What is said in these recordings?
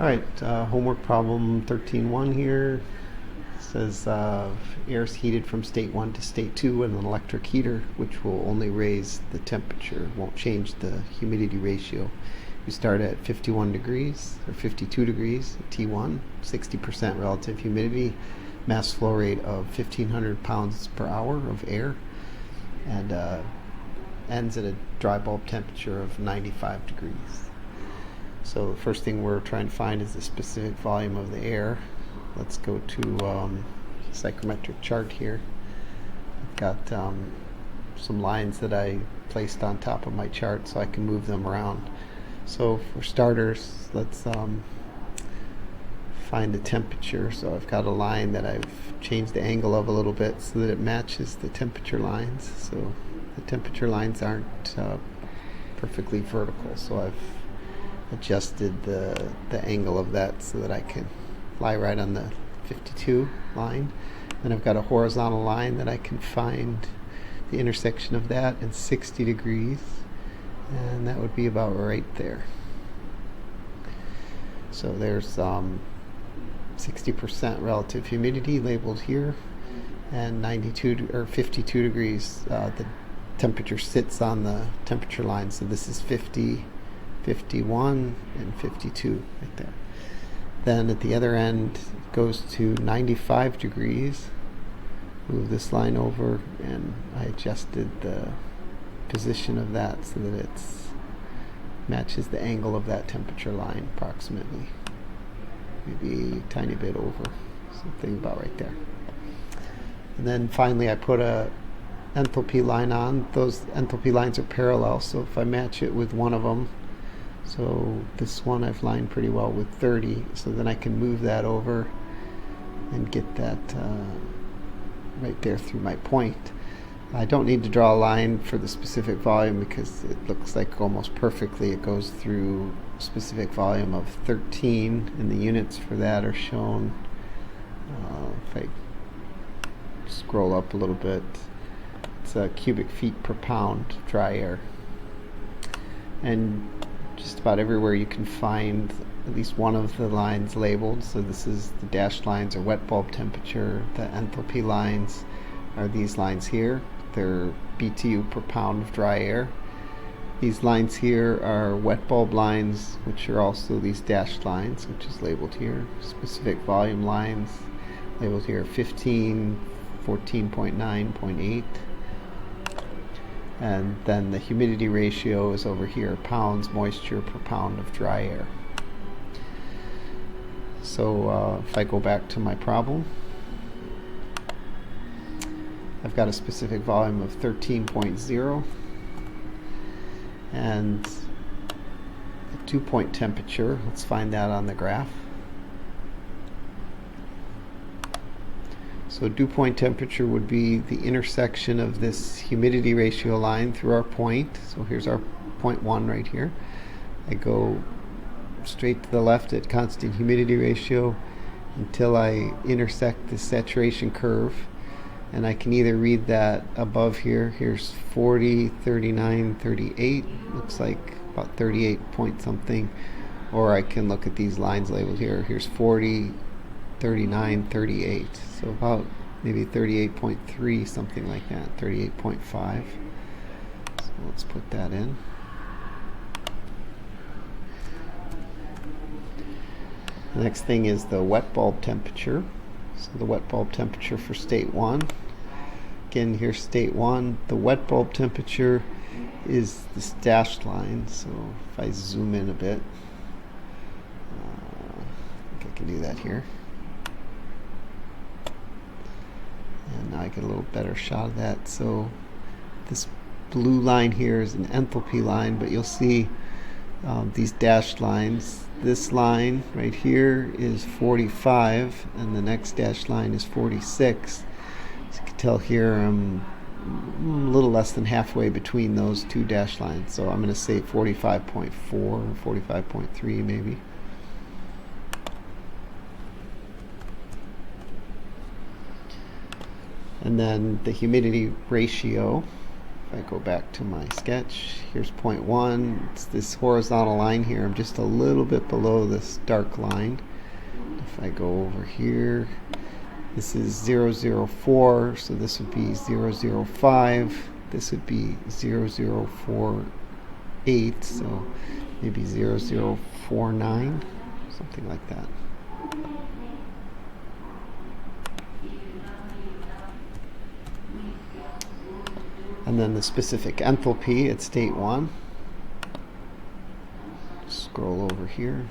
Alright, homework problem 13.1 here. It says air is heated from state 1 to state 2 in an electric heater, which will only raise the temperature, won't change the humidity ratio. You start at 51 degrees or 52 degrees at T1, 60% relative humidity, mass flow rate of 1,500 pounds per hour of air, and ends at a dry bulb temperature of 95 degrees. So the first thing we're trying to find is the specific volume of the air. Let's go to psychrometric chart here. I've got some lines that I placed on top of my chart so I can move them around. So for starters, let's find the temperature. So I've got a line that I've changed the angle of a little bit so that it matches the temperature lines. So the temperature lines aren't perfectly vertical, so I've adjusted the angle of that so that I can lie right on the 52 line. Then I've got a horizontal line that I can find the intersection of that in 60 degrees, and that would be about right there. So there's 60% relative humidity labeled here, and 92 or 52 degrees. The temperature sits on the temperature line, so this is 50, 51, and 52 right there. Then at the other end it goes to 95 degrees. Move this line over, and I adjusted the position of that so that it matches the angle of that temperature line approximately. Maybe a tiny bit over, something about right there. And then finally I put a enthalpy line on. Those enthalpy lines are parallel, so if I match it with one of them, so this one I've lined pretty well with 30, so then I can move that over and get that right there through my point. I don't need to draw a line for the specific volume because it looks like almost perfectly it goes through specific volume of 13, and the units for that are shown. If I scroll up a little bit, it's cubic feet per pound dry air. And just about everywhere you can find at least one of the lines labeled. So this is the dashed lines are wet bulb temperature. The enthalpy lines are these lines here. They're BTU per pound of dry air. These lines here are wet bulb lines, which are also these dashed lines, which is labeled here. Specific volume lines labeled here 15, 14.9, 0.8. And then the humidity ratio is over here, pounds moisture per pound of dry air. So if I go back to my problem, I've got a specific volume of 13.0 and a dew point temperature. Let's find that on the graph. So dew point temperature would be the intersection of this humidity ratio line through our point. So here's our point 1 right here. I go straight to the left at constant humidity ratio until I intersect the saturation curve, and I can either read that above here. Here's 40, 39, 38. Looks like about 38 point something. Or I can look at these lines labeled here. Here's 40, 39, 38. So about maybe 38.3, something like that, 38.5. So let's put that in. The next thing is the wet bulb temperature. So the wet bulb temperature for state 1. Again, here's state 1. The wet bulb temperature is this dashed line. So if I zoom in a bit, I think I can do that here. And now I get a little better shot of that. So this blue line here is an enthalpy line, but you'll see these dashed lines. This line right here is 45, and the next dashed line is 46. As you can tell here, I'm a little less than halfway between those two dashed lines. So I'm going to say 45.4 or 45.3 maybe. And then the humidity ratio, if I go back to my sketch, here's point 1. It's this horizontal line here. I'm just a little bit below this dark line. If I go over here, this is 004, so this would be 005. This would be 0048, so maybe 0049, something like that. And then the specific enthalpy at state 1. Scroll over here.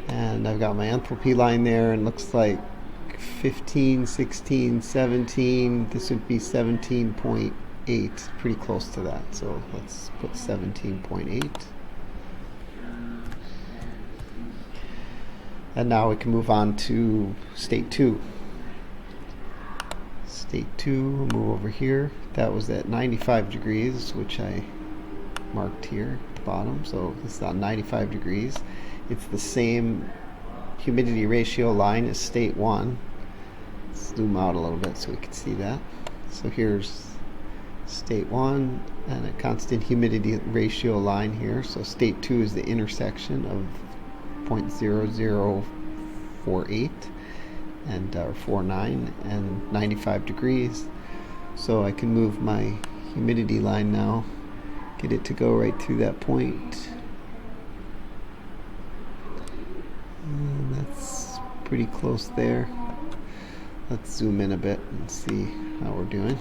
And I've got my enthalpy line there, and looks like 15, 16, 17. This would be 17.8, pretty close to that. So let's put 17.8. And now we can move on to state 2. State 2, we'll move over here. That was at 95 degrees, which I marked here at the bottom. So this is on 95 degrees. It's the same humidity ratio line as state 1. Let's zoom out a little bit so we can see that. So here's state 1 and a constant humidity ratio line here. So state 2 is the intersection of 0.0048 and 49 and 95 degrees. So I can move my humidity line now, get it to go right through that point. And that's pretty close there. Let's zoom in a bit and see how we're doing.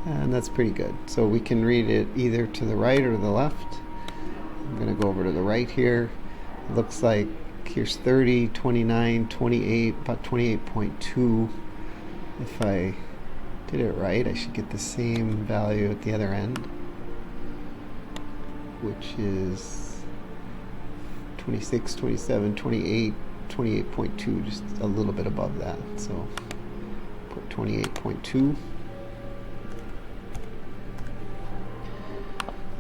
And that's pretty good. So we can read it either to the right or the left. I'm going to go over to the right here. It looks like here's 30, 29, 28, about 28.2. If I did it right, I should get the same value at the other end, which is 26, 27, 28, 28.2, just a little bit above that. So put 28.2.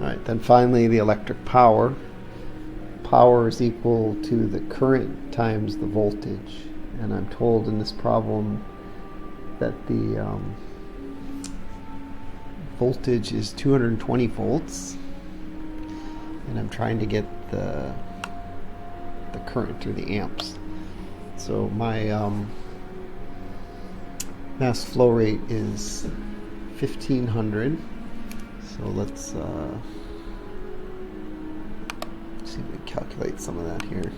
Alright, then finally the electric power. Power is equal to the current times the voltage. And I'm told in this problem that the voltage is 220 volts. And I'm trying to get the current, or the amps. So my mass flow rate is 1500. So let's see if we can calculate some of that here.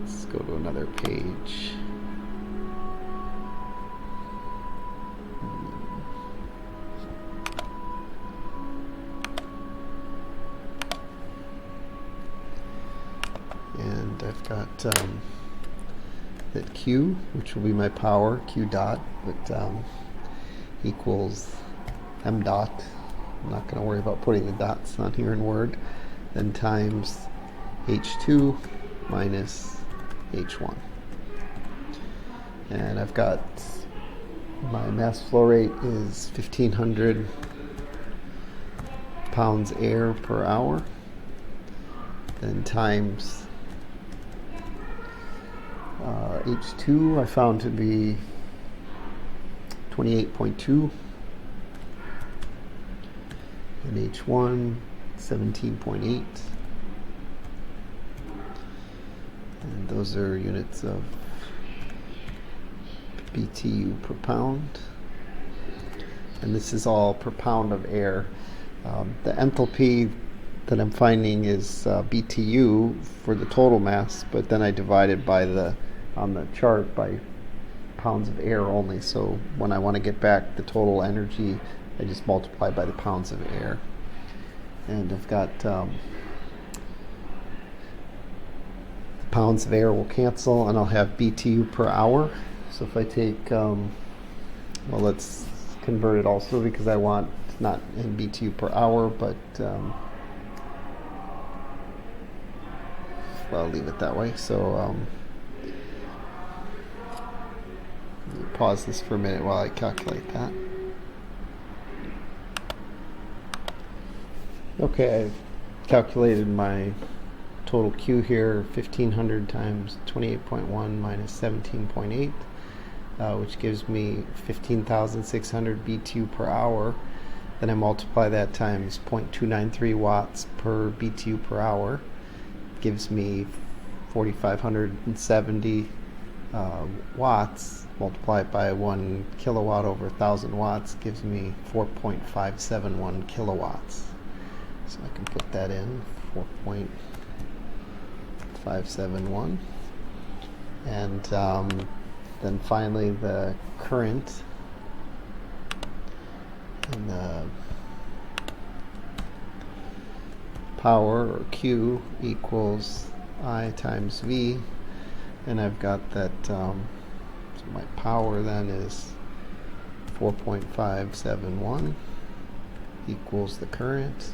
Let's go to another page. And I've got that Q, which will be my power, Q dot, but equals M dot. I'm not going to worry about putting the dots on here in Word. Then times H2 minus H1. And I've got my mass flow rate is 1500 pounds air per hour. Then times H2 I found to be 28.2. And H1 17.8, and those are units of BTU per pound, and this is all per pound of air. The enthalpy that I'm finding is BTU for the total mass, but then I divided by on the chart by pounds of air only. So when I want to get back the total energy, I just multiply by the pounds of air. And I've got the pounds of air will cancel, and I'll have BTU per hour. So if I take, well, let's convert it also, because I want not in BTU per hour, but well, I'll leave it that way. So pause this for a minute while I calculate that. Okay, I've calculated my total Q here, 1500 times 28.1 minus 17.8, which gives me 15,600 BTU per hour. Then I multiply that times 0.293 watts per BTU per hour, gives me 4,570 watts. Multiply it by 1 kilowatt over 1,000 watts, gives me 4.571 kilowatts. So I can put that in, 4.571. And then finally the current and the power, or Q, equals I times V. And I've got that, so my power then is 4.571 equals the current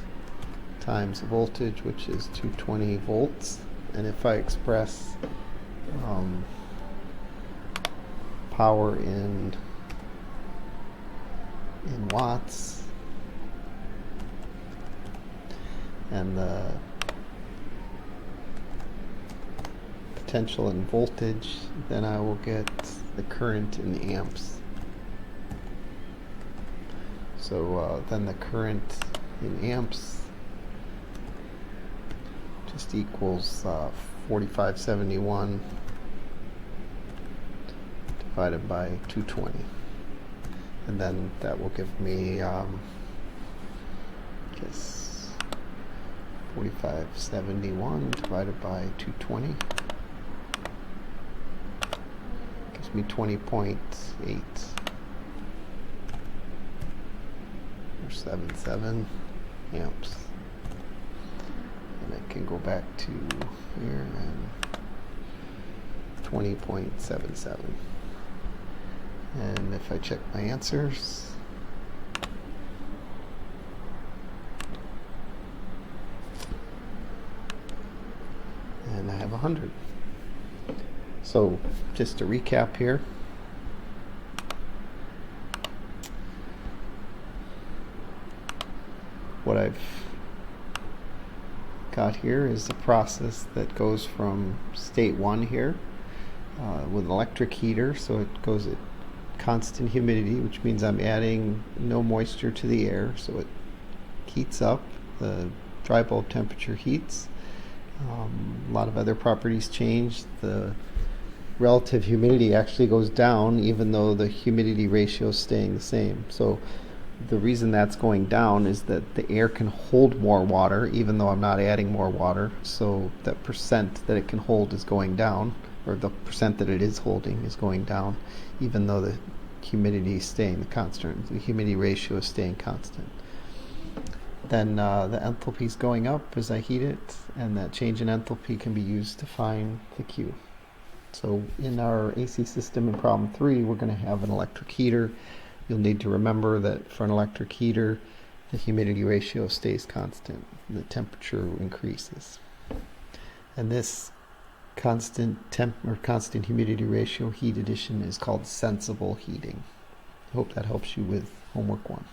times the voltage, which is 220 volts. And if I express power in watts and the potential in voltage, then I will get the current in amps. So then the current in amps just equals 4571 divided by 220. And then that will give me, I guess, 4571 divided by 220. Gives me 20.8 or 77 amps. And I can go back to here and 20.77. And if I check my answers, and I have 100. So just to recap here, what I've got here is the process that goes from state 1 here with an electric heater. So it goes at constant humidity, which means I'm adding no moisture to the air, so it heats up. The dry bulb temperature heats. A lot of other properties change. The relative humidity actually goes down, even though the humidity ratio is staying the same. So the reason that's going down is that the air can hold more water, even though I'm not adding more water. So that percent that it can hold is going down, or the percent that it is holding is going down, even though the humidity is staying the constant. The humidity ratio is staying constant. Then the enthalpy is going up as I heat it, and that change in enthalpy can be used to find the Q. So in our AC system in problem 3, we're going to have an electric heater. You'll need to remember that for an electric heater, the humidity ratio stays constant. The temperature increases. And this constant constant humidity ratio heat addition is called sensible heating. I hope that helps you with homework 1.